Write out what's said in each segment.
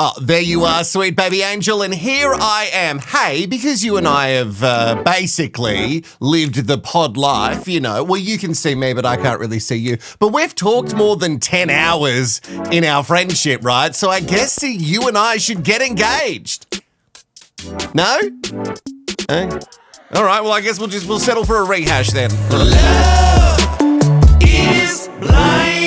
Oh, there you are, sweet baby angel, and here I am. Hey, because you and I have basically lived the pod life, you know, well, you can see me, but I can't really see you. But we've talked more than 10 hours in our friendship, right? So I guess you and I should get engaged. No? Eh? All right, well, I guess we'll settle for a rehash then. Love is blind.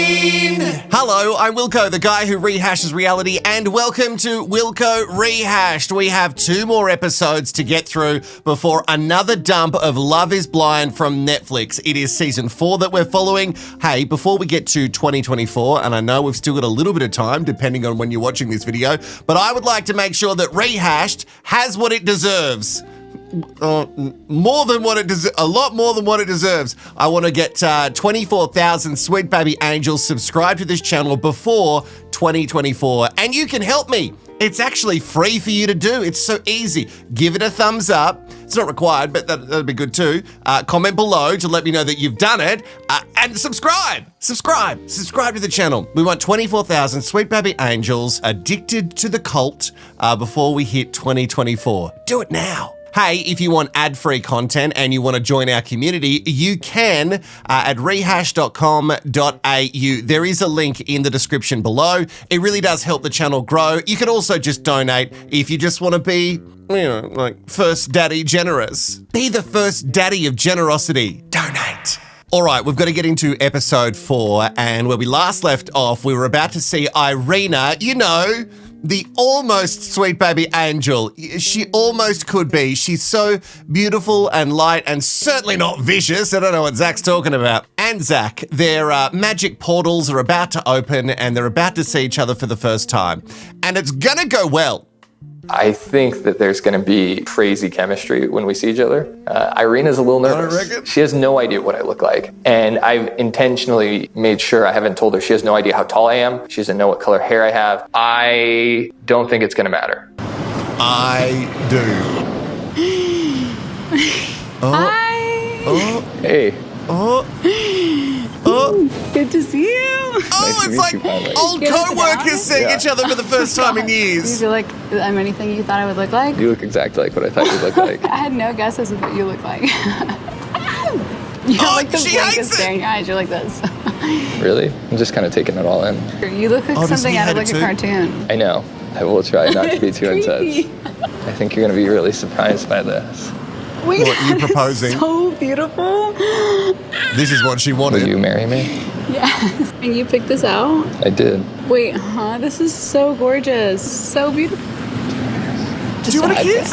Hello, I'm Wilko, the guy who rehashes reality, and welcome to Wilko Rehashed. We have 2 more episodes to get through before another dump of Love is Blind from Netflix. It is season 4 that we're following. Hey, before we get to 2024, and I know we've still got a little bit of time depending on when you're watching this video, but I would like to make sure that Rehashed has what it deserves. More than what it deserves, a lot more than what it deserves. I want to get 24,000 sweet baby angels subscribed to this channel before 2024, and you can help me. It's actually free for you to do. It's so easy. Give it a thumbs up. It's not required, but that'd be good too. Comment below to let me know that you've done it, and subscribe to the channel. We want 24,000 sweet baby angels addicted to the cult before we hit 2024. Do it now. Hey, if you want ad-free content and you want to join our community, you can at rehashed.com.au. There is a link in the description below. It really does help the channel grow. You can also just donate if you just want to be, you know, like first daddy generous. Be the first daddy of generosity. Donate. All right, we've got to get into episode 4, and where we last left off, we were about to see Irina, you know, the almost sweet baby angel. She almost could be. She's so beautiful and light and certainly not vicious. I don't know what Zach's talking about. And Zach, their magic portals are about to open and they're about to see each other for the first time. And it's gonna go well. I think that there's going to be crazy chemistry when we see each other. Irina's a little nervous. She has no idea what I look like. And I've intentionally made sure I haven't told her. She has no idea how tall I am. She doesn't know what color hair I have. I don't think it's going to matter. I do. Hey. Good to see you. Oh, it's like old co-workers seeing each other for the first time in years. You feel like I'm anything you thought I would look like? You look exactly like what I thought you looked like. I had no guesses of what you look like. You have like the blankest stare in your eyes. You're like this. Really? I'm just kind of taking it all in. You look like something out of like a cartoon. I know. I will try not to be too intense. I think you're going to be really surprised by this. Wait, what are you proposing? So beautiful. This is what she wanted. Will you marry me? Yes. And you picked this out? I did. Wait, this is so gorgeous. So beautiful. Do you want a kiss?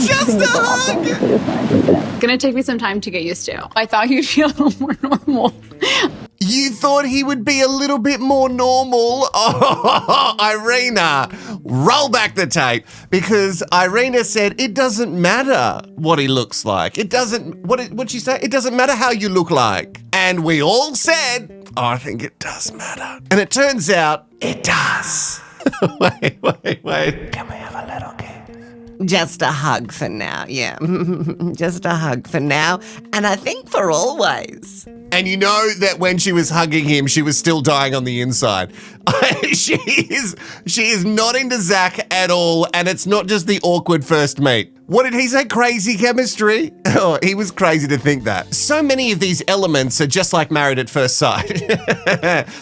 Just a hug! It's gonna take me some time to get used to. I thought you'd be a little more normal. You thought he would be a little bit more normal? Oh, Irina, roll back the tape, because Irina said it doesn't matter what he looks like. It doesn't, what'd she say? It doesn't matter how you look like. And we all said, oh, I think it does matter. And it turns out it does. Wait. Can we have a little kiss? Just a hug for now, yeah. Just a hug for now, and I think for always. And you know that when she was hugging him, she was still dying on the inside. She is not into Zach at all, and it's not just the awkward first meet. What did he say? Crazy chemistry? Oh, he was crazy to think that. So many of these elements are just like Married at First Sight.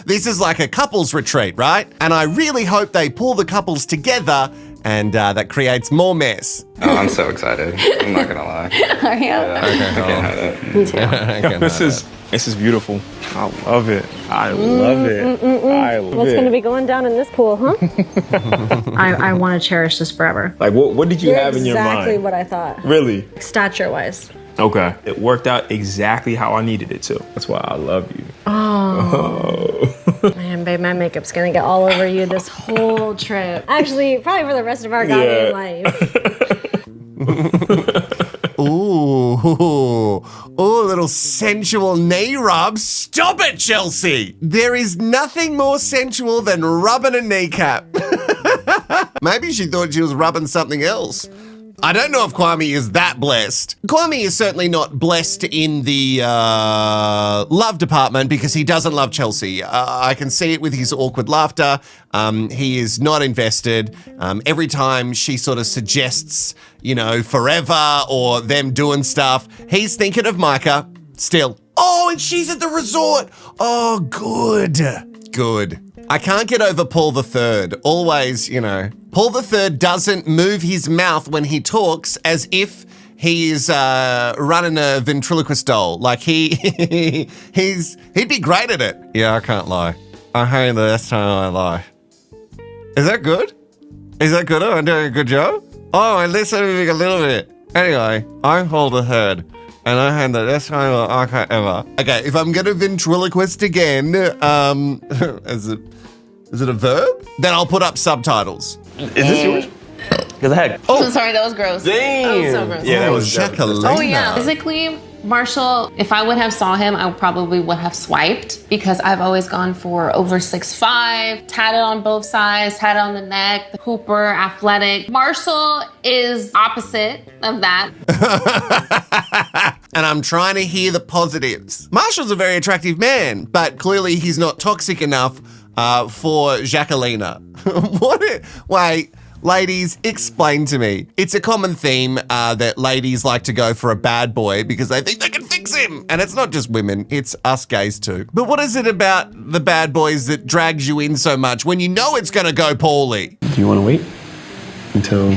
This is like a couples retreat, right? And I really hope they pull the couples together, and that creates more mess. Oh, I'm so excited. I'm not gonna lie. Are you? Yeah, I can't hide it. Me too. This is beautiful. I love it. I love it. What's going to be going down in this pool, huh? I want to cherish this forever. Like, what did you have in your mind? Exactly what I thought. Really? Stature-wise. Okay. It worked out exactly how I needed it to. That's why I love you. Oh. Man, babe, my makeup's going to get all over you this whole trip. Actually, probably for the rest of our goddamn life. Ooh, little sensual knee rub. Stop it, Chelsea. There is nothing more sensual than rubbing a kneecap. Maybe she thought she was rubbing something else. I don't know if Kwame is that blessed. Kwame is certainly not blessed in the love department because he doesn't love Chelsea. I can see it with his awkward laughter. He is not invested. Every time she sort of suggests, forever or them doing stuff, he's thinking of Micah still. Oh, and she's at the resort. Oh, good. I can't get over Paul III. Always, Paul III doesn't move his mouth when he talks as if he is running a ventriloquist doll. Like he'd be great at it. Yeah, I can't lie. I hate the last time I lie. Is that good? Is that good? Am I doing a good job? Oh, at least I'm moving a little bit. Anyway, I hold the herd. And I had the best time ever. Okay, if I'm gonna ventriloquist again, is it a verb? Then I'll put up subtitles. Is this yours? Go ahead. Oh, I'm sorry, that was gross. Damn. That was so gross. Yeah, that was Jacqueline. Oh yeah. Physically, Marshall, if I would have saw him, I probably would have swiped because I've always gone for over 6'5", tatted on both sides, tatted on the neck, the hooper, athletic. Marshall is opposite of that. And I'm trying to hear the positives. Marshall's a very attractive man, but clearly he's not toxic enough for Jacquelina. Wait. Ladies, explain to me. It's a common theme that ladies like to go for a bad boy because they think they can fix him. And it's not just women, it's us gays too. But what is it about the bad boys that drags you in so much when you know it's gonna go poorly? Do you want to wait until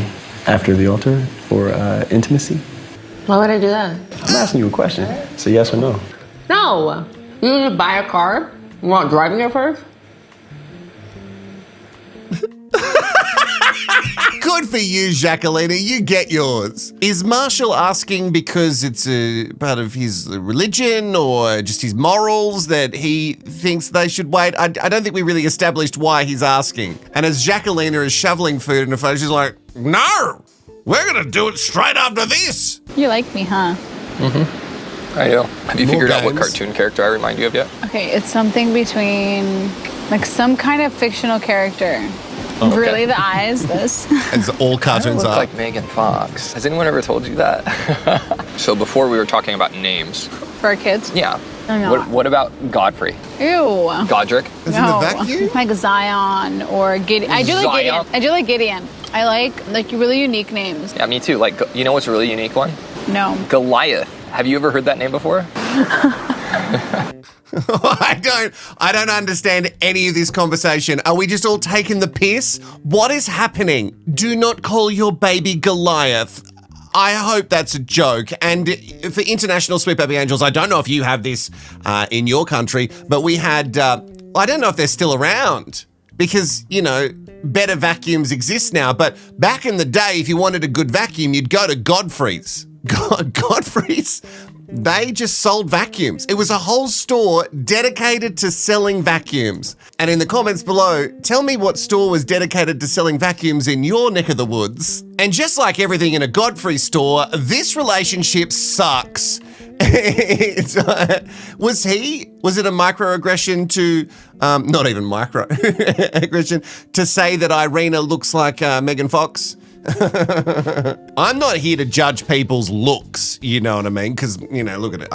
after the altar for intimacy? Why would I do that? I'm asking you a question. So yes or no? No. You just buy a car? You want driving there first? Good for you, Jacquelina. You get yours. Is Marshall asking because it's a part of his religion or just his morals that he thinks they should wait? I don't think we really established why he's asking. And as Jacquelina is shoveling food in her face, she's like, no, we're going to do it straight after this. You like me, huh? Mm-hmm. I do. Have you figured out what cartoon character I remind you of yet? Okay, it's something between like some kind of fictional character. Oh, okay. Really, the eyes, this. As all cartoons look are. like Megan Fox. Has anyone ever told you that? So before we were talking about names. For our kids? Yeah. No. What about Godfrey? Ew. Godric? Is in the vacuum? Like Zion or Gideon. I do like Gideon. I like really unique names. Yeah, me too. Like, you know what's a really unique one? No. Goliath. Have you ever heard that name before? I don't understand any of this conversation. Are we just all taking the piss? What is happening? Do not call your baby Goliath. I hope that's a joke. And for International Sweet Baby Angels, I don't know if you have this in your country, but we had, I don't know if they're still around because, better vacuums exist now. But back in the day, if you wanted a good vacuum, you'd go to Godfrey's. Godfrey's? They just sold vacuums. It was a whole store dedicated to selling vacuums. And in the comments below, tell me what store was dedicated to selling vacuums in your neck of the woods. And just like everything in a Godfrey store, this relationship sucks. Was it a microaggression to, not even microaggression, to say that Irina looks like Megan Fox? I'm not here to judge people's looks, you know what I mean? Because, look at it.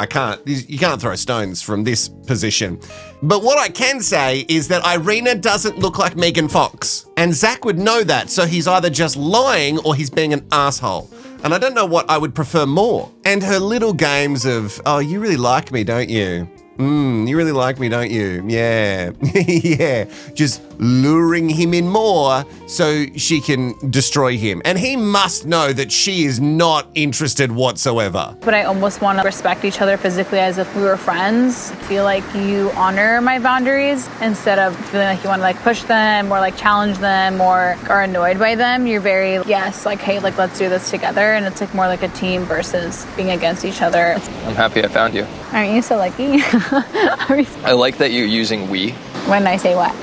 You can't throw stones from this position. But what I can say is that Irina doesn't look like Megan Fox. And Zach would know that, so he's either just lying or he's being an asshole. And I don't know what I would prefer more. And her little games of, oh, you really like me, don't you? You really like me, don't you? Yeah. Yeah. Just luring him in more so she can destroy him. And he must know that she is not interested whatsoever. But I almost want to respect each other physically as if we were friends. I feel like you honor my boundaries instead of feeling like you want to push them or challenge them or are annoyed by them. You're very, hey, let's do this together. And it's more like a team versus being against each other. I'm happy I found you. Aren't you so lucky? I like that you're using we. When I say what?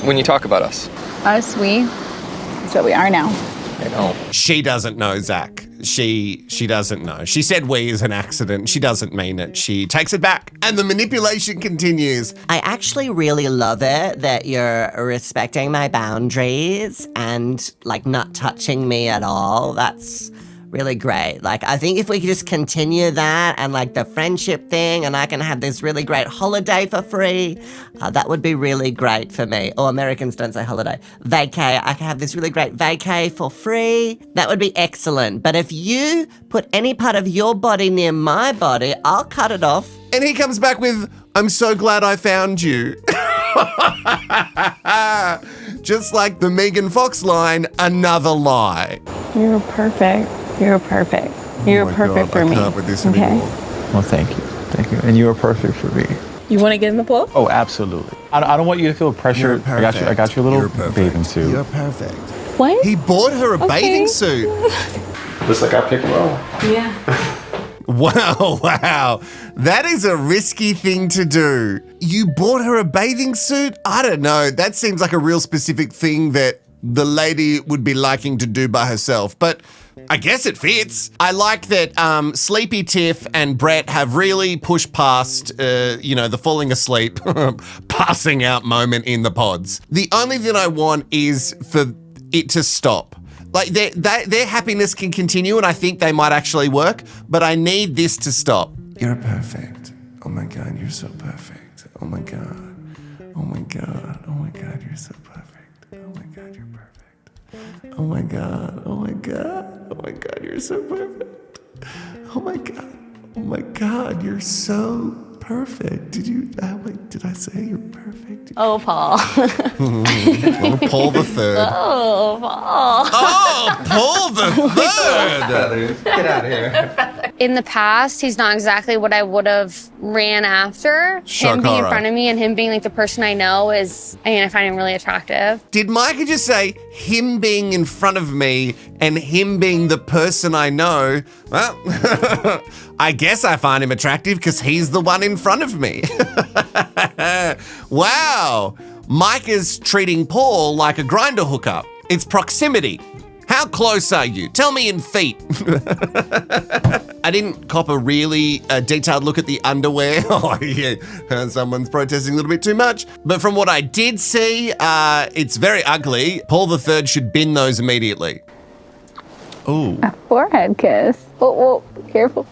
When you talk about us. Us, we. That's what we are now. I know. She doesn't know, Zach. She doesn't know. She said we is an accident. She doesn't mean it. She takes it back. And the manipulation continues. I actually really love it that you're respecting my boundaries and not touching me at all. That's really great. Like, I think if we could just continue that and like the friendship thing, and I can have this really great holiday for free, that would be really great for me. Or Americans don't say holiday. Vacay. I can have this really great vacay for free. That would be excellent. But if you put any part of your body near my body, I'll cut it off. And he comes back with, I'm so glad I found you. Just like the Megan Fox line, another lie. You're perfect. You're perfect. You're perfect for me. I can't with this anymore. Well, thank you. Thank you. And you are perfect for me. You want to get in the pool? Oh, absolutely. I don't want you to feel pressure. I got you a little bathing suit. You're perfect. What? He bought her a bathing suit. Looks like I picked well. Yeah. Wow. That is a risky thing to do. You bought her a bathing suit? I don't know. That seems like a real specific thing that the lady would be liking to do by herself. But I guess it fits. I like that Sleepy Tiff and Brett have really pushed past, the falling asleep, passing out moment in the pods. The only thing I want is for it to stop. Like, their happiness can continue, and I think they might actually work, but I need this to stop. You're perfect. Oh my God, you're so perfect. Oh my God. Oh my God. Oh my God, you're so perfect. Oh my God, you're perfect. Oh my God. Oh my God. Oh my God, you're so perfect. Oh my God. Oh my God, you're so perfect. Did I say you're perfect? Oh, Paul. Paul the Third. Oh, Paul. Oh, Paul the Third. Get out of here. In the past, he's not exactly what I would have ran after. Him being in front of me and him being like the person I know I find him really attractive. Did Micah just say him being in front of me and him being the person I know? Well, I guess I find him attractive because he's the one in front of me. Wow. Micah's treating Paul like a grinder hookup. It's proximity. How close are you? Tell me in feet. I didn't cop a really detailed look at the underwear. Oh, yeah, someone's protesting a little bit too much. But from what I did see, it's very ugly. Paul III should bin those immediately. Ooh. A forehead kiss. Whoa, careful.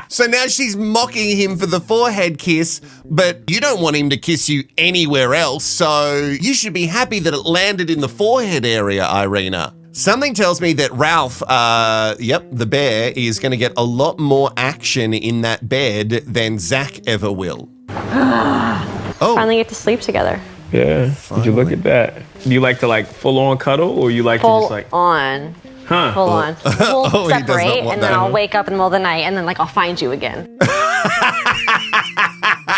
So now she's mocking him for the forehead kiss, but you don't want him to kiss you anywhere else, so you should be happy that it landed in the forehead area, Irina. Something tells me that Ralph, the bear, is going to get a lot more action in that bed than Zach ever will. Finally get to sleep together. Yeah. Would you look at that? Do you like to full on cuddle, or you like to just like on? Huh? Hold on. We'll he does not separate, want and then that. I'll wake up in the middle of the night, and then I'll find you again.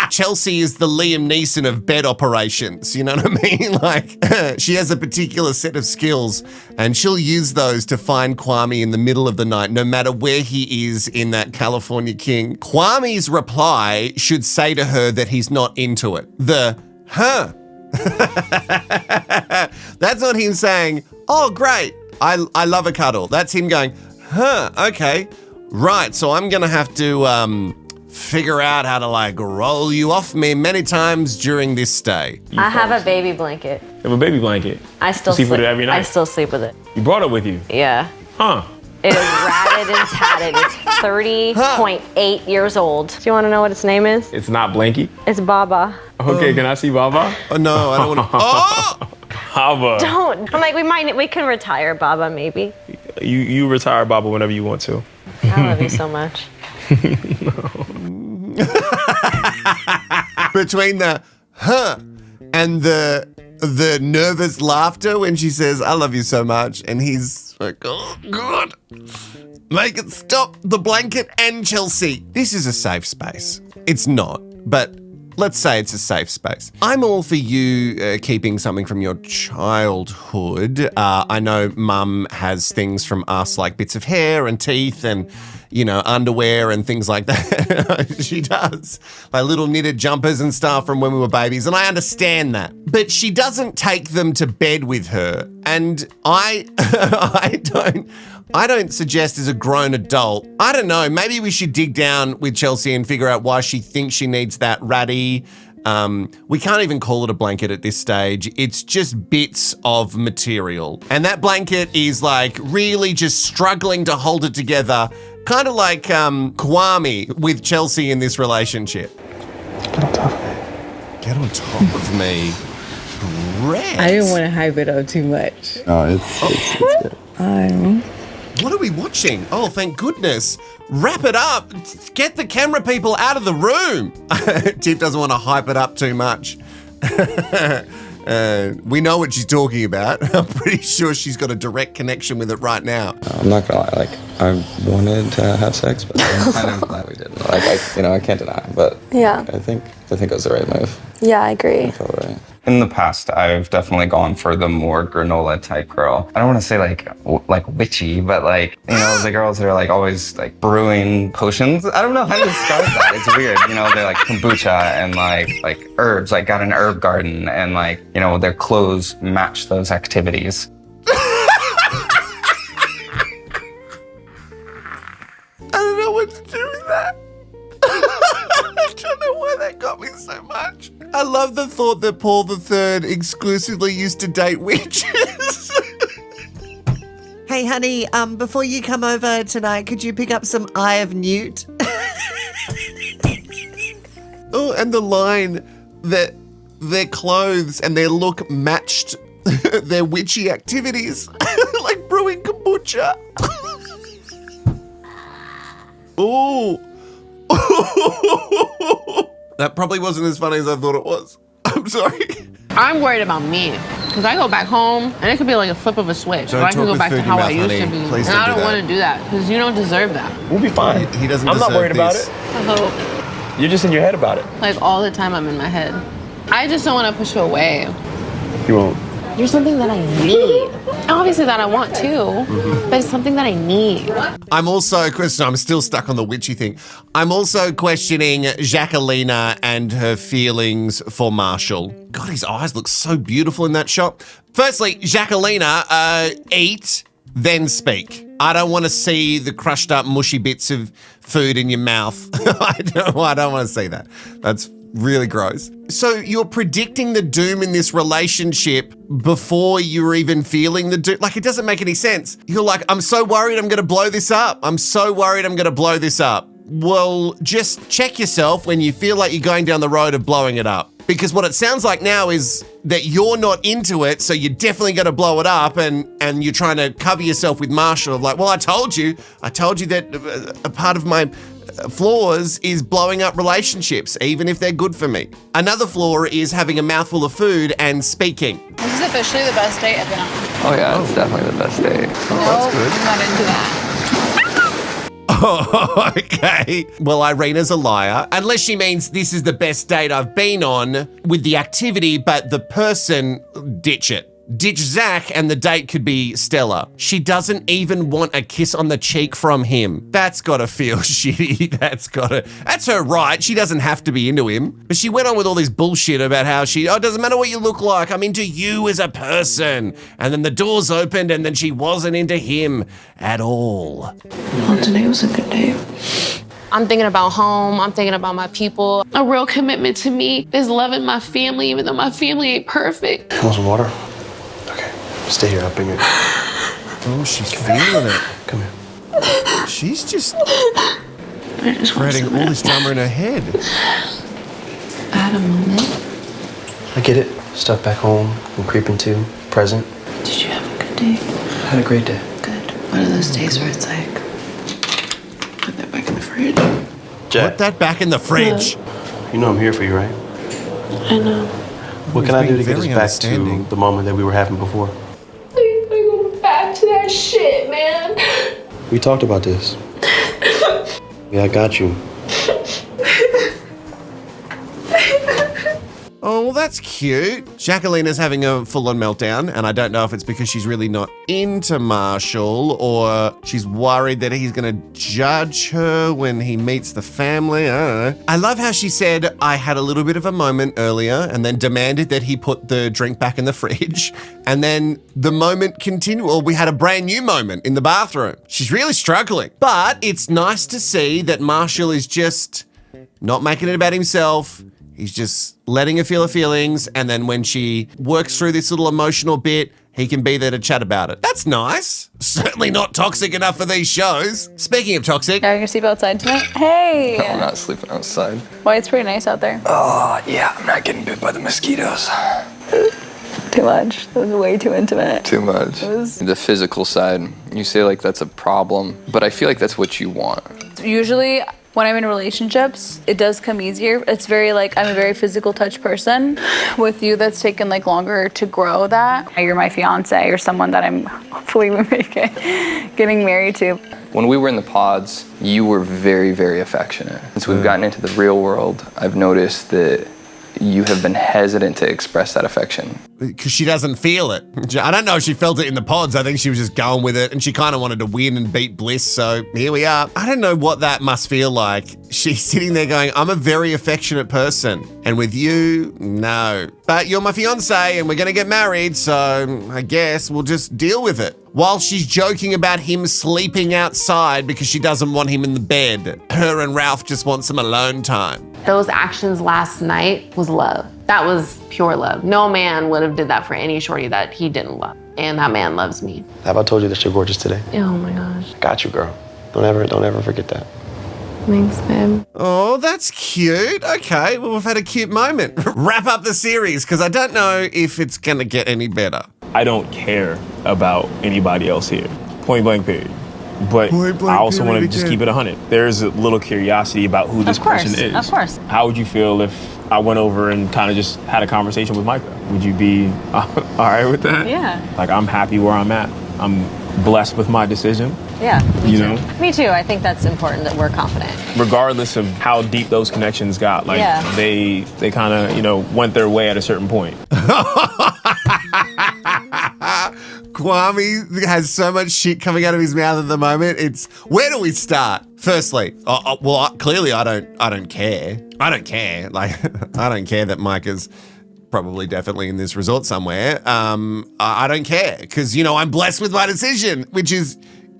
Chelsea is the Liam Neeson of bed operations, you know what I mean? She has a particular set of skills, and she'll use those to find Kwame in the middle of the night, no matter where he is in that California King. Kwame's reply should say to her that he's not into it. That's not him saying, oh, great, I love a cuddle. That's him going, okay, right, so I'm going to have to figure out how to roll you off me many times during this stay. I have a baby blanket. You have a baby blanket? I still sleep with it every night? I still sleep with it. You brought it with you? Yeah. Huh. It is ratted and tatted. It's 30.8 years old. Do you want to know what its name is? It's not Blanky? It's Baba. Okay, can I see Baba? Oh, no, I don't want to. Oh! Baba. Don't. We can retire Baba maybe. You retire Baba whenever you want to. I love you so much. Between the and the nervous laughter when she says, I love you so much, and he's like, oh, God, make it stop, the blanket and Chelsea. This is a safe space. It's not, but let's say it's a safe space. I'm all for you keeping something from your childhood. I know Mum has things from us like bits of hair and teeth and, underwear and things like that. She does. Like little knitted jumpers and stuff from when we were babies, and I understand that. But she doesn't take them to bed with her. And I don't suggest as a grown adult, I don't know, maybe we should dig down with Chelsea and figure out why she thinks she needs that ratty We can't even call it a blanket at this stage. It's just bits of material. And that blanket is like really just struggling to hold it together, kind of like Kwame with Chelsea in this relationship. Get on top of me. Get on top of me. Brett. I didn't want to hype it up too much. No, it's good. What are we watching? Oh, thank goodness. Wrap it up. Get the camera people out of the room. Tiff doesn't want to hype it up too much. We know what she's talking about. I'm pretty sure she's got a direct connection with it right now. I'm not gonna lie, like, I wanted to have sex, but I'm kind of glad we didn't. Like, I can't deny it, but Yeah. I think it was the right move. Yeah, I agree. I felt right. In the past, I've definitely gone for the more granola type girl. I don't want to say like witchy, but like, you know, the girls that are like always like brewing potions. I don't know how to describe that. It's weird. You know, they're like kombucha and like herbs, like got an herb garden and like, you know, their clothes match those activities. I don't know what to do with that. I don't know why that got me so much. I love the thought that Paul III exclusively used to date witches. Hey, honey, before you come over tonight, could you pick up some Eye of Newt? Oh, and the line that their clothes and their look matched their witchy activities, like brewing kombucha. Oh. That probably wasn't as funny as I thought it was. I'm sorry. I'm worried about me. Because I go back home and it could be like a flip of a switch. Don't Or I can talk go with back food to in your how I mouth, used to honey. be. Please And don't I do don't that. want to do that because you don't deserve that. We'll be fine. He doesn't I'm not deserve worried about this. it. I hope. You're just in your head about it. Like all the time I'm in my head. I just don't want to push you away. You won't. You're something that I need. Obviously that I want too, but it's something that I need. I'm also questioning, I'm still stuck on the witchy thing. I'm also questioning Jacquelina and her feelings for Marshall. God, his eyes look so beautiful in that shot. Firstly, Jacquelina, eat, then speak. I don't want to see the crushed up mushy bits of food in your mouth. I don't want to see that. That's really gross. So you're predicting the doom in this relationship before you're even feeling the doom. Like, it doesn't make any sense. You're like, I'm so worried I'm going to blow this up. I'm so worried I'm going to blow this up. Well, just check yourself when you feel like you're going down the road of blowing it up. Because what it sounds like now is that you're not into it, so you're definitely going to blow it up, and you're trying to cover yourself with Marshall. Like, well, I told you that a part of my flaws is blowing up relationships, even if they're good for me. Another flaw is having a mouthful of food and speaking. This is officially the best date I've been on. Oh yeah, it's definitely the best date. That's good. I'm not into that. Oh, okay. Well, Irina's a liar. Unless she means this is the best date I've been on with the activity, but the person, ditch it. Ditch Zach and the date could be stellar. She doesn't even want a kiss on the cheek from him. That's gotta feel shitty. That's her right. She doesn't have to be into him. But she went on with all this bullshit about how it doesn't matter what you look like. I'm into you as a person. And then the doors opened and then she wasn't into him at all. Well, today was a good day. I'm thinking about home. I'm thinking about my people. A real commitment to me is loving my family, even though my family ain't perfect. Want some water? Okay. Stay here. I'll bring it. Oh, she's feeling it. Come here. She's just creating all this drama in her head. I had a moment. I get it. Stuff back home. I'm creeping too. Present. Did you have a good day? I had a great day. Good. One of those days where it's like, put that back in the fridge. Jack, Put that back in the fridge. you know I'm here for you, right? I know. What can I do to being get us very back understanding. to the moment that we were having before? Please go back to that shit, man. We talked about this. Yeah, I got you. Oh, well, that's cute. Jacquelina's having a full-on meltdown, and I don't know if it's because she's really not into Marshall or she's worried that he's going to judge her when he meets the family. I don't know. I love how she said, I had a little bit of a moment earlier and then demanded that he put the drink back in the fridge. And then the moment continued. Well, we had a brand new moment in the bathroom. She's really struggling. But it's nice to see that Marshall is just not making it about himself. He's just letting her feel her feelings, and then when she works through this little emotional bit, he can be there to chat about it. That's nice. Certainly not toxic enough for these shows. Speaking of toxic. Are you gonna sleep outside tonight? Hey! No, I'm not sleeping outside. Why, it's pretty nice out there. Oh, yeah, I'm not getting bit by the mosquitoes. Too much. That was way too intimate. Too much. The physical side, you say like that's a problem, but I feel like that's what you want. Usually, when I'm in relationships, it does come easier. It's very like, I'm a very physical touch person. With you, that's taken like longer to grow that. You're my fiance or someone that I'm hopefully getting married to. When we were in the pods, you were very, very affectionate. Since we've gotten into the real world, I've noticed that you have been hesitant to express that affection. Because she doesn't feel it. I don't know if she felt it in the pods. I think she was just going with it, and she kind of wanted to win and beat Bliss, so here we are. I don't know what that must feel like. She's sitting there going, I'm a very affectionate person, and with you, no. But you're my fiance, and we're going to get married, so I guess we'll just deal with it. While she's joking about him sleeping outside because she doesn't want him in the bed. Her and Ralph just want some alone time. Those actions last night was love. That was pure love. No man would have did that for any shorty that he didn't love. And that man loves me. Have I told you that you're gorgeous today? Oh my gosh. Got you, girl. Don't ever forget that. Thanks, babe. Oh, that's cute. Okay, well, we've had a cute moment. Wrap up the series, because I don't know if it's going to get any better. I don't care about anybody else here. Point blank period. But I also want to just keep it 100. There's a little curiosity about who this person is. Of course. How would you feel if I went over and kind of just had a conversation with Micah? Would you be all right with that? Yeah. Like, I'm happy where I'm at. I'm blessed with my decision. Yeah. You know? Me too. I think that's important that we're confident. Regardless of how deep those connections got, like they kind of, went their way at a certain point. Kwame has so much shit coming out of his mouth at the moment. Where do we start? Firstly, clearly I don't care. I don't care. Like, I don't care that Micah's probably definitely in this resort somewhere. I don't care because, I'm blessed with my decision, which is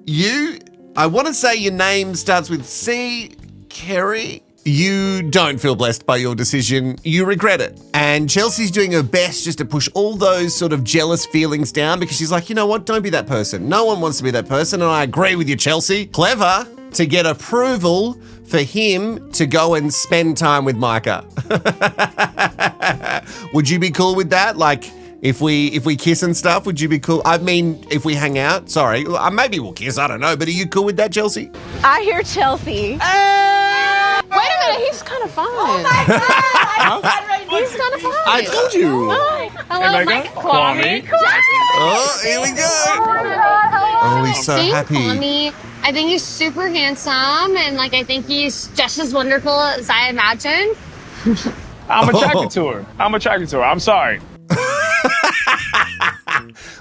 you. I want to say your name starts with C, Kerry. You don't feel blessed by your decision. You regret it. And Chelsea's doing her best just to push all those sort of jealous feelings down because she's like, you know what? Don't be that person. No one wants to be that person. And I agree with you, Chelsea. Clever to get approval for him to go and spend time with Micah. Would you be cool with that? Like, if we kiss and stuff, would you be cool? I mean, if we hang out, sorry. Maybe we'll kiss, I don't know. But are you cool with that, Chelsea? I hear Chelsea. Wait a minute, he's kind of fine. Oh my God! He's kind of fine. I told you. Hello, Mike. Kwame. Oh, here we go. Oh, he's so happy. Kwame. I think he's super handsome, and I think he's just as wonderful as I imagined. I'm attracted to her. I'm sorry.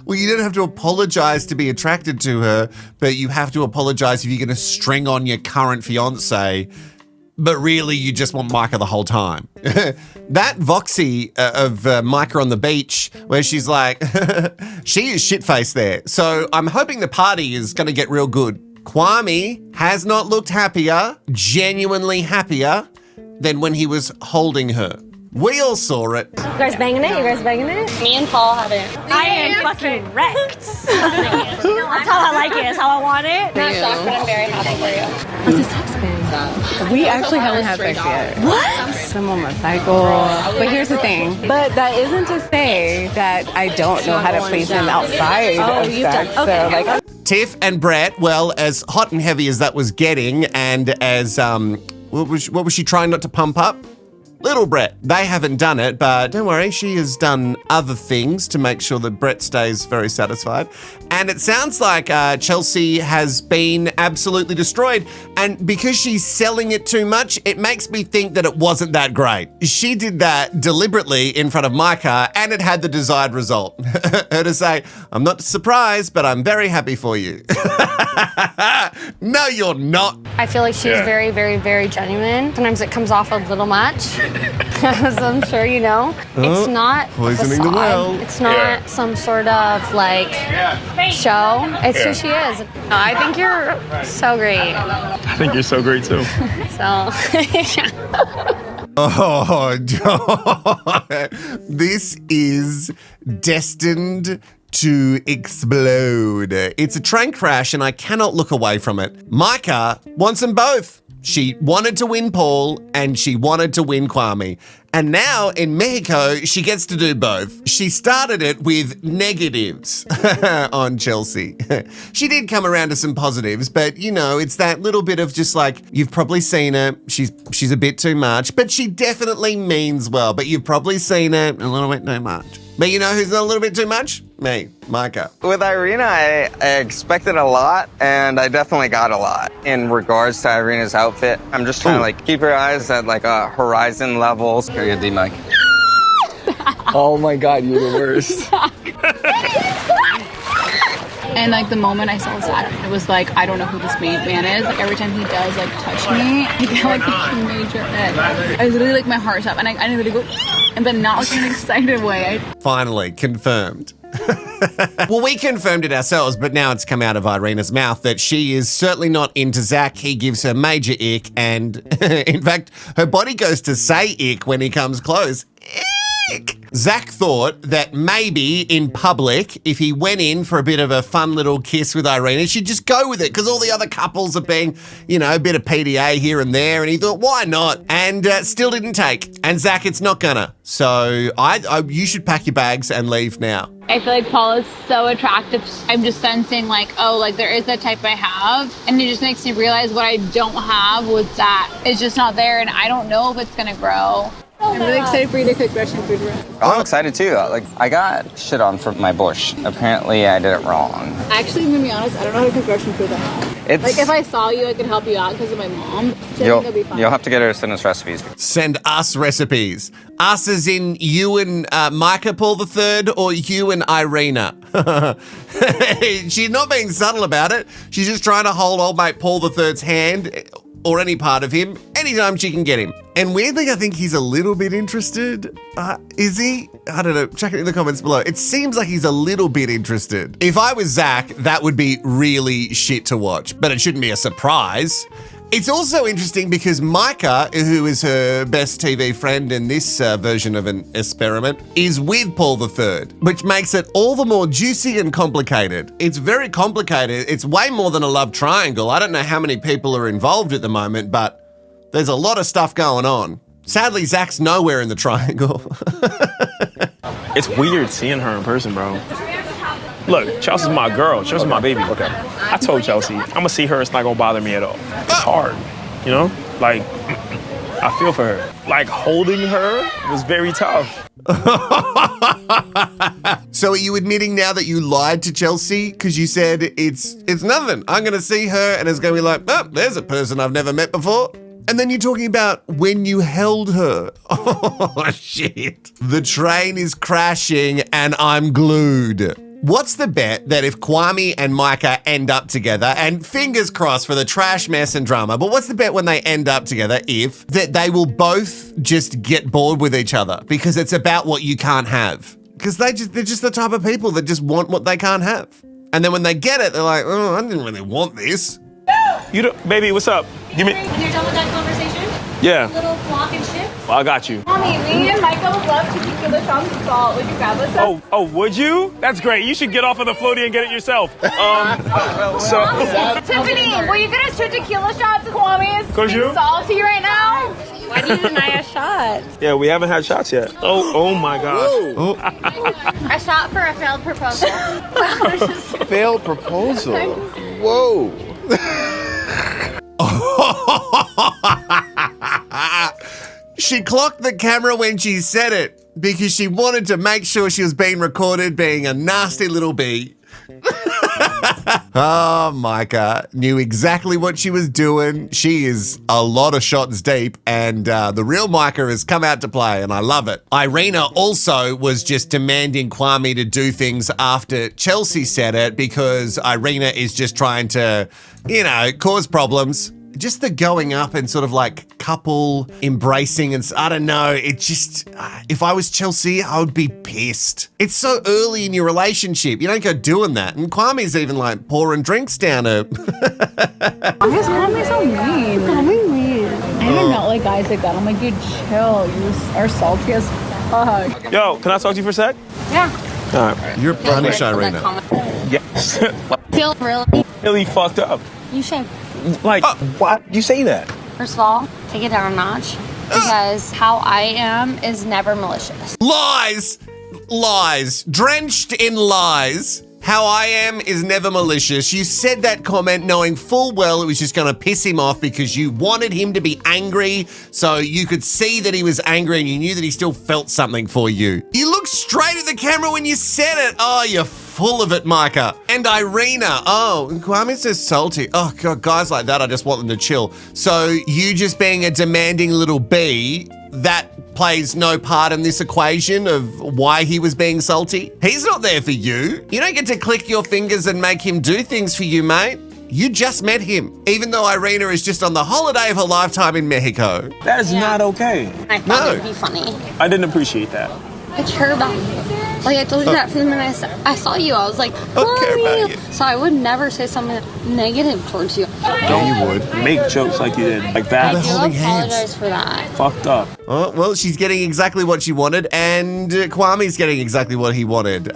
Well, you don't have to apologize to be attracted to her, but you have to apologize if you're going to string on your current fiance, but really you just want Micah the whole time. That Voxy of Micah on the beach, where she's like, she is shit-faced there. So I'm hoping the party is going to get real good. Kwame has not looked happier, genuinely happier, than when he was holding her. We all saw it. You guys banging it? Me and Paul had it. I am fucking wrecked. That's how I like it. That's how I want it. Not shocked, but I'm very happy for you. What's his sex been? We actually haven't had sex yet. What? I'm on my cycle. But here's the thing. But that isn't to say that I don't know how to please him outside of sex. Okay. So, Tiff and Brett, well, as hot and heavy as that was getting, and as, what was she trying not to pump up? Little Brett. They haven't done it, but don't worry, she has done other things to make sure that Brett stays very satisfied. And it sounds like Chelsea has been absolutely destroyed. And because she's selling it too much, it makes me think that it wasn't that great. She did that deliberately in front of Micah, and it had the desired result. Her to say, I'm not surprised, but I'm very happy for you. No, you're not. I feel like she's very, very, very genuine. Sometimes it comes off a little much, as I'm sure you know. It's not poisoning the well. It's not some sort of show. It's who she is. No, I think you're so great. I think you're so great too. So, Oh, this is destined to explode. It's a train crash and I cannot look away from it. Micah wants them both. She wanted to win Paul and she wanted to win Kwame. And now in Mexico, she gets to do both. She started it with negatives on Chelsea. She did come around to some positives, but you know, it's that little bit of just like, you've probably seen her, she's a bit too much, but she definitely means well, but you've probably seen her a little bit too much. But you know who's not a little bit too much? Me, Micah. With Irina, I expected a lot, and I definitely got a lot. In regards to Irina's outfit, I'm just trying to like keep her eyes at like horizon levels. Very good, D-Mike. Oh my God, you're the worst. And like the moment I saw Zach, it was like, I don't know who this man is. Like every time he does like touch me, I get like a major itch. I literally like my heart stopped and I literally go, and then not like in an excited way. Finally, confirmed. Well, we confirmed it ourselves, but now it's come out of Irina's mouth that she is certainly not into Zach. He gives her major ick, and in fact, her body goes to say ick when he comes close. Ick. Zach thought that maybe in public, if he went in for a bit of a fun little kiss with Irina, she'd just go with it because all the other couples are being, you know, a bit of PDA here and there. And he thought, why not? And still didn't take. And Zach, it's not gonna. So you should pack your bags and leave now. I feel like Paul is so attractive. I'm just sensing like, oh, like there is that type I have. And it just makes me realize what I don't have with Zach. It's just not there and I don't know if it's gonna grow. I'm really excited for you to cook Russian food. I'm excited too. Like, I got shit on for my borscht. Apparently, I did it wrong. Actually, I'm gonna be honest, I don't know how to cook Russian food at all. Like, if I saw you, I could help you out because of my mom. You'll have to get her to send us recipes. Send us recipes. Us as in you and Micah Paul III or you and Irina. She's not being subtle about it. She's just trying to hold old mate Paul III's hand or any part of him anytime she can get him. And weirdly, I think he's a little bit interested. Is he? I don't know. Check it in the comments below. It seems like he's a little bit interested. If I was Zach, that would be really shit to watch, but it shouldn't be a surprise. It's also interesting because Micah, who is her best TV friend in this version of an experiment, is with Paul III, which makes it all the more juicy and complicated. It's very complicated. It's way more than a love triangle. I don't know how many people are involved at the moment, but there's a lot of stuff going on. Sadly, Zach's nowhere in the triangle. It's weird seeing her in person, bro. Look, Chelsea's my girl. Chelsea's my baby. Okay. I told Chelsea, I'm gonna see her, it's not gonna bother me at all. It's hard, you know? Like, I feel for her. Like, holding her was very tough. So are you admitting now that you lied to Chelsea? Because you said it's nothing. I'm gonna see her and it's gonna be like, oh, there's a person I've never met before. And then you're talking about when you held her. Oh, shit. The train is crashing and I'm glued. What's the bet that if Kwame and Micah end up together, and fingers crossed for the trash, mess and drama, but what's the bet when they end up together if that they will both just get bored with each other because it's about what you can't have? Because they're just the type of people that just want what they can't have. And then when they get it, they're like, oh, I didn't really want this. Baby, what's up? Give me. When you're done with that conversation, yeah. little block and ship. Well, I got you. Mommy, me and Micah would love to tequila shots with salt. Would you grab us some? Oh, would you? That's great. You should get off of the floaty and get it yourself. Tiffany, will you get us 2 tequila shots? Kwame is being salty right now. Why do you deny a shot? Yeah, we haven't had shots yet. Oh my God. A shot for a failed proposal. Failed proposal? Whoa. She clocked the camera when she said it because she wanted to make sure she was being recorded being a nasty little bee. Oh, Micah knew exactly what she was doing. She is a lot of shots deep, and the real Micah has come out to play, and I love it. Irina also was just demanding Kwame to do things after Chelsea said it because Irina is just trying to, you know, cause problems. Just the going up and sort of like couple embracing and I don't know, it just, if I was Chelsea, I would be pissed. It's so early in your relationship. You don't go doing that. And Kwame's even like pouring drinks down her. Why is Kwame so mean? Kwame mean. I do not like guys like that. I'm like, dude, chill. You are salty as fuck. Yo, can I talk to you for a sec? Yeah. All right. You're punished, Irina. Yes. Feel Really fucked up. You should. Like, why you say that? First of all, take it down a notch. Because how I am is never malicious. Lies! Lies. Drenched in lies. How I am is never malicious. You said that comment knowing full well it was just going to piss him off because you wanted him to be angry so you could see that he was angry and you knew that he still felt something for you. You looked straight at the camera when you said it. Oh, you're full of it, Micah. And Irina. Oh, Kwame's just salty. Oh, God, guys like that, I just want them to chill. So you just being a demanding little bee, that plays no part in this equation of why he was being salty. He's not there for you. You don't get to click your fingers and make him do things for you, mate. You just met him, even though Irina is just on the holiday of her lifetime in Mexico. That is not okay. I thought it'd be funny. I didn't appreciate that. I care about you. Like I told you that from the minute I saw you. I was like, about you. So I would never say something negative towards you. You would make jokes like you did, like that. I do apologize for that. Fucked up. Oh, well, she's getting exactly what she wanted, and Kwame's getting exactly what he wanted.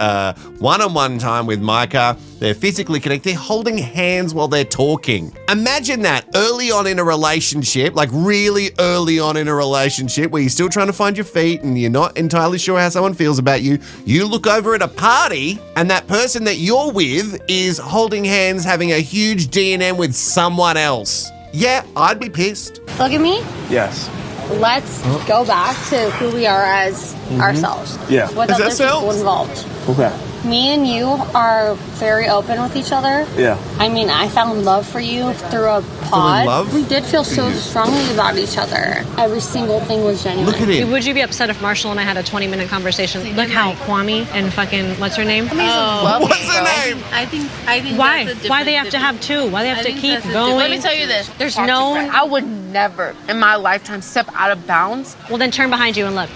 One-on-one time with Micah. They're physically connected. They're holding hands while they're talking. Imagine that early on in a relationship, like really early on in a relationship where you're still trying to find your feet and you're not entirely sure how someone feels about you. You look over at a party and that person that you're with is holding hands, having a huge D&M with someone else. Yeah, I'd be pissed. Look at me. Yes. Let's go back to who we are as ourselves. Yeah. With other people involved. Okay. Me and you are very open with each other. Yeah. I mean, I found love for you through a pod. love? We did feel so strongly about each other. Every single thing was genuine. Look at him. Would you be upset if Marshall and I had a 20-minute conversation? Look how Kwame and fucking, what's her name? What's her name? I think Why? that's a Why they different- have to have two? Why they have to think keep that's a going? different- Let me tell you this. There's Toxic no... friend. I would never in my lifetime step out of bounds. Well, then turn behind you and look.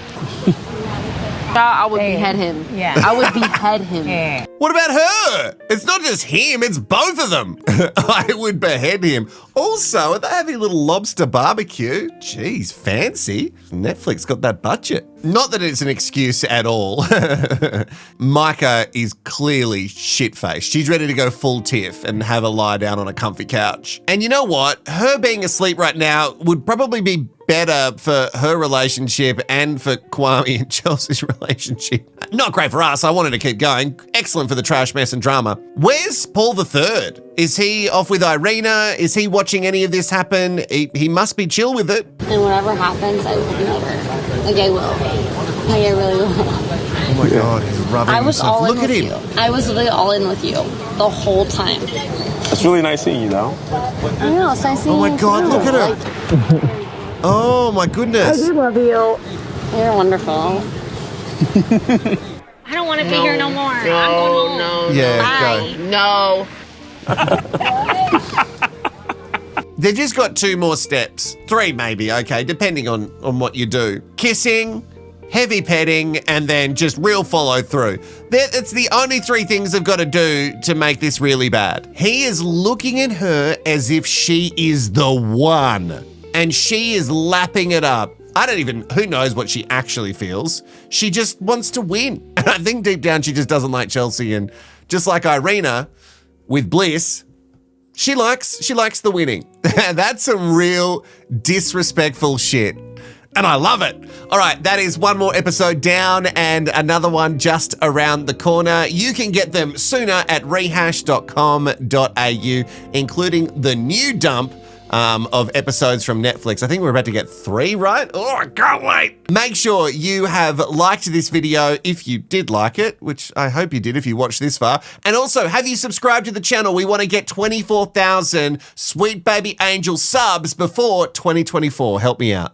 I would behead him. Yeah. I would behead him. What about her? It's not just him, it's both of them. I would behead him. Also, are they having a little lobster barbecue? Jeez, fancy. Netflix got that budget. Not that it's an excuse at all. Micah is clearly shit-faced. She's ready to go full tiff and have a lie down on a comfy couch. And you know what? Her being asleep right now would probably be better for her relationship and for Kwame and Chelsea's relationship. Not great for us. I wanted to keep going. Excellent for the trash, mess, and drama. Where's Paul III? Is he off with Irina? Is he watching any of this happen? He must be chill with it. And whatever happens, I will be over. Like I will. Like I really will. Oh my God, he's rubbing I was himself. all in Look at with him. you. I was literally all in with you the whole time. It's really nice seeing you, though. I know, it's nice seeing you. Oh my God, too. look at her. Oh my goodness. love you. You're wonderful. I don't want to be here no more. I'm going home. No. Yeah, go. No. They've just got 2 more steps. 3 maybe, okay, depending on what you do. Kissing, heavy petting, and then just real follow through. It's the only 3 things they've got to do to make this really bad. He is looking at her as if she is the one, and she is lapping it up. Who knows what she actually feels. She just wants to win. And I think deep down she just doesn't like Chelsea, and just like Irina with Bliss, she likes the winning. That's some real disrespectful shit. And I love it. All right, that is 1 more episode down and another one just around the corner. You can get them sooner at rehashed.com.au, including the new dump of episodes from Netflix. I think we're about to get 3, right? Oh, I can't wait. Make sure you have liked this video if you did like it, which I hope you did if you watched this far. And also, have you subscribed to the channel? We want to get 24,000 Sweet Baby Angel subs before 2024. Help me out.